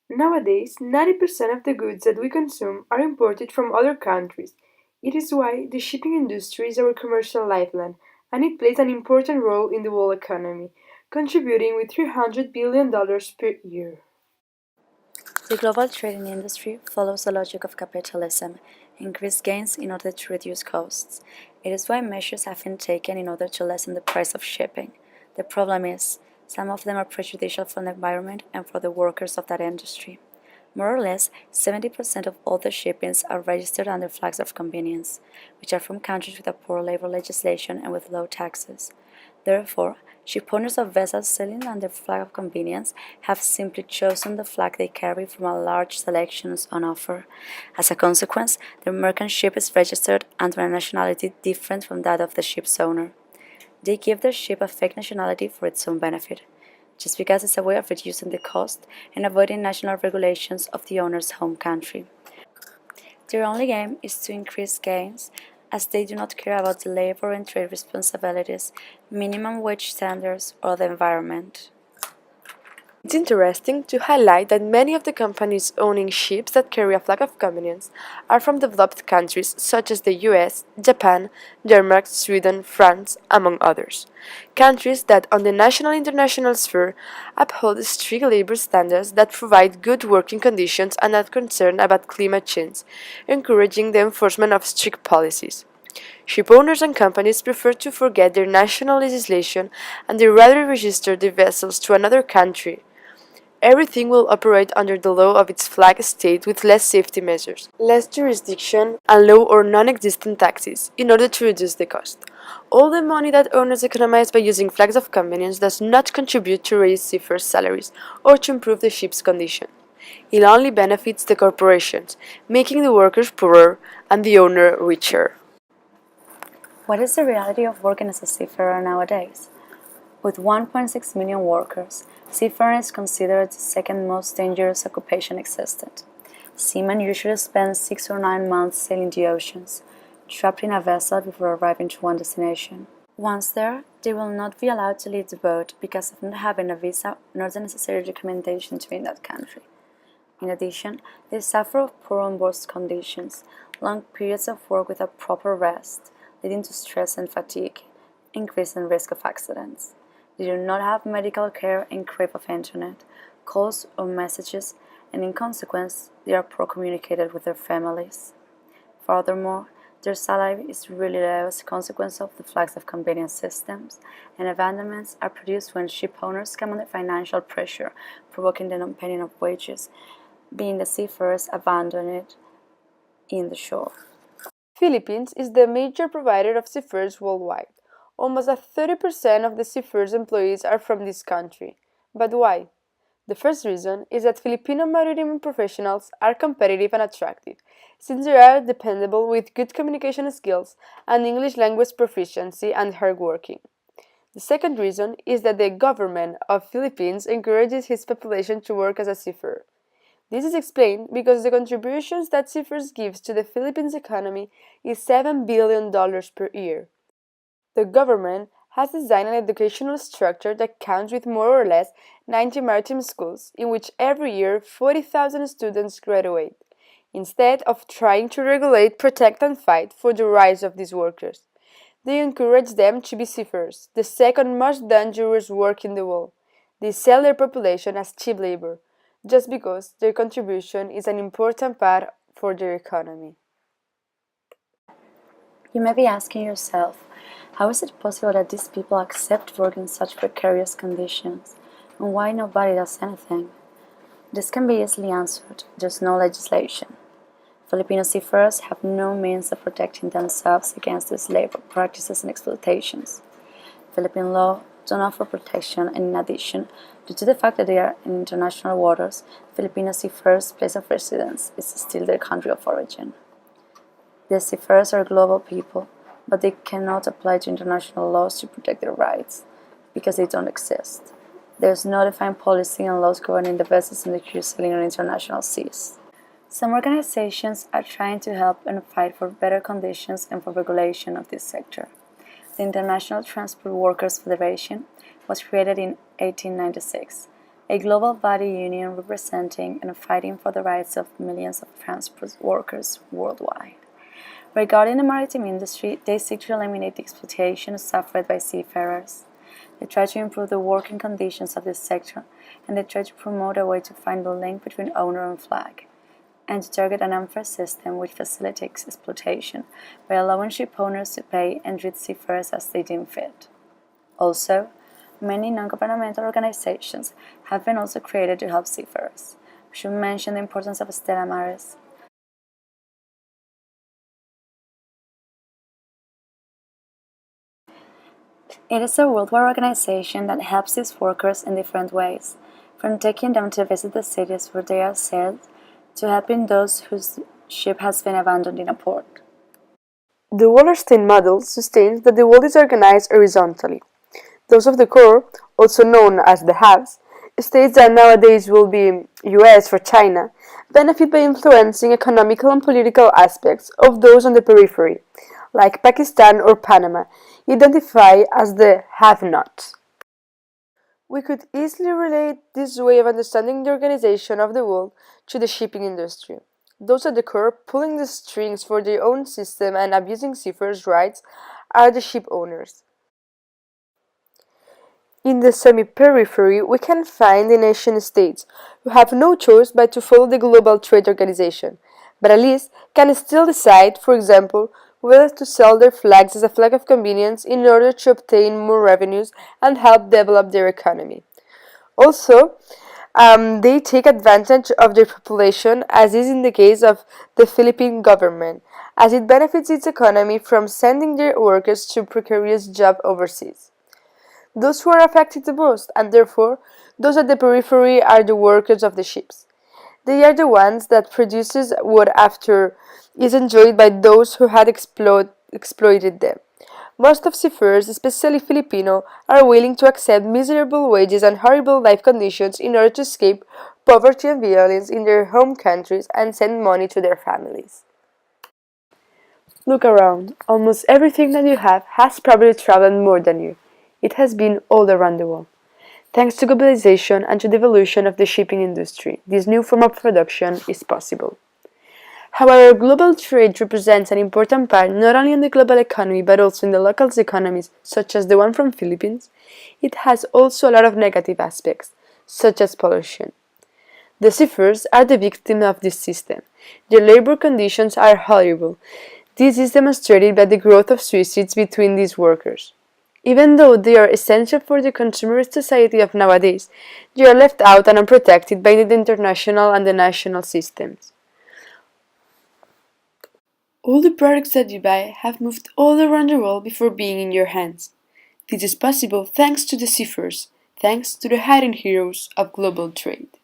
Nowadays, 90% of the goods that we consume are imported from other countries. It is why the shipping industry is our commercial lifeline, and it plays an important role in the world economy, contributing with $300 billion per year. The global trading industry follows the logic of capitalism: increase gains in order to reduce costs. It is why measures have been taken in order to lessen the price of shipping. The problem is, some of them are prejudicial for the environment and for the workers of that industry. More or less, 70% of all the shipments are registered under flags of convenience, which are from countries with a poor labor legislation and with low taxes. Therefore, shipowners of vessels sailing under flag of convenience have simply chosen the flag they carry from a large selection on offer. As a consequence, their merchant ship is registered under a nationality different from that of the ship's owner. They give their ship a fake nationality for its own benefit, just because it's a way of reducing the cost and avoiding national regulations of the owner's home country. Their only aim is to increase gains, as they do not care about the labor and trade responsibilities, minimum wage standards, or the environment. It's interesting to highlight that many of the companies owning ships that carry a flag of convenience are from developed countries such as the US, Japan, Denmark, Sweden, France, among others. Countries that, on the national and international sphere, uphold strict labor standards that provide good working conditions and are concerned about climate change, encouraging the enforcement of strict policies. Shipowners and companies prefer to forget their national legislation and they rather register the vessels to another country. Everything will operate under the law of its flag state with less safety measures, less jurisdiction, and low or non-existent taxes, in order to reduce the cost. All the money that owners economize by using flags of convenience does not contribute to raise seafarers' salaries or to improve the ship's condition. It only benefits the corporations, making the workers poorer and the owner richer. What is the reality of working as a seafarer nowadays? With 1.6 million workers, seafaring is considered the second most dangerous occupation existent. Seamen usually spend 6 or 9 months sailing the oceans, trapped in a vessel before arriving to one destination. Once there, they will not be allowed to leave the boat because of not having a visa nor the necessary documentation to be in that country. In addition, they suffer of poor on-board conditions, long periods of work without proper rest, leading to stress and fatigue, increasing risk of accidents. They do not have medical care and crave of internet, calls or messages, and in consequence, they are poor communicated with their families. Furthermore, their salary is really low as a consequence of the flags of convenience systems, and abandonments are produced when ship owners come under financial pressure, provoking the non-paying of wages, being the seafarers abandoned in the shore. Philippines is the major provider of seafarers worldwide. Almost 30% of the seafarers' employees are from this country. But why? The first reason is that Filipino maritime professionals are competitive and attractive, since they are dependable with good communication skills and English language proficiency and hardworking. The second reason is that the government of Philippines encourages its population to work as a seafarer. This is explained because the contributions that seafarers give to the Philippines economy is $7 billion per year. The government has designed an educational structure that counts with more or less 90 maritime schools, in which every year 40,000 students graduate, instead of trying to regulate, protect, and fight for the rights of these workers. They encourage them to be seafarers, the second most dangerous work in the world. They sell their population as cheap labor, just because their contribution is an important part for their economy. You may be asking yourself, how is it possible that these people accept work in such precarious conditions, and why nobody does anything? This can be easily answered. There's no legislation. Filipino seafarers have no means of protecting themselves against these labor practices and exploitations. Philippine law don't offer protection, and in addition, due to the fact that they are in international waters, Filipino seafarers' place of residence is still their country of origin. The seafarers are global people, but they cannot apply to international laws to protect their rights, because they don't exist. There is no defined policy and laws governing the vessels and the crew sailing on international seas. Some organizations are trying to help and fight for better conditions and for regulation of this sector. The International Transport Workers Federation was created in 1896. a global body union representing and fighting for the rights of millions of transport workers worldwide. Regarding the maritime industry, they seek to eliminate the exploitation suffered by seafarers. They try to improve the working conditions of this sector, and they try to promote a way to find the link between owner and flag, and to target an unfair system which facilitates exploitation by allowing ship owners to pay and treat seafarers as they deem fit. Also, many non-governmental organizations have been also created to help seafarers. We should mention the importance of Stella Maris. It is a worldwide organization that helps these workers in different ways, from taking them to visit the cities where they are sailed, to helping those whose ship has been abandoned in a port. The Wallerstein model sustains that the world is organized horizontally. Those of the core, also known as the haves, states that nowadays will be US for China, benefit by influencing economical and political aspects of those on the periphery, like Pakistan or Panama, identify as the have-nots. We could easily relate this way of understanding the organization of the world to the shipping industry. Those at the core, pulling the strings for their own system and abusing seafarers' rights, are the ship owners. In the semi-periphery, we can find the nation-states, who have no choice but to follow the global trade organization, but at least can still decide, for example, whether to sell their flags as a flag of convenience in order to obtain more revenues and help develop their economy. Also, they take advantage of their population, as is in the case of the Philippine government, as it benefits its economy from sending their workers to precarious jobs overseas. Those who are affected the most, and therefore those at the periphery, are the workers of the ships. They are the ones that produces what after is enjoyed by those who had exploited them. Most of seafarers, especially Filipino, are willing to accept miserable wages and horrible life conditions in order to escape poverty and violence in their home countries and send money to their families. Look around. Almost everything that you have has probably traveled more than you. It has been all around the world. Thanks to globalization and to the evolution of the shipping industry, this new form of production is possible. However, global trade represents an important part not only in the global economy but also in the local economies, such as the one from Philippines. It has also a lot of negative aspects, such as pollution. The seafarers are the victims of this system. Their labor conditions are horrible. This is demonstrated by the growth of suicides between these workers. Even though they are essential for the consumerist society of nowadays, they are left out and unprotected by the international and the national systems. All the products that you buy have moved all around the world before being in your hands. This is possible thanks to the seafarers, thanks to the hidden heroes of global trade.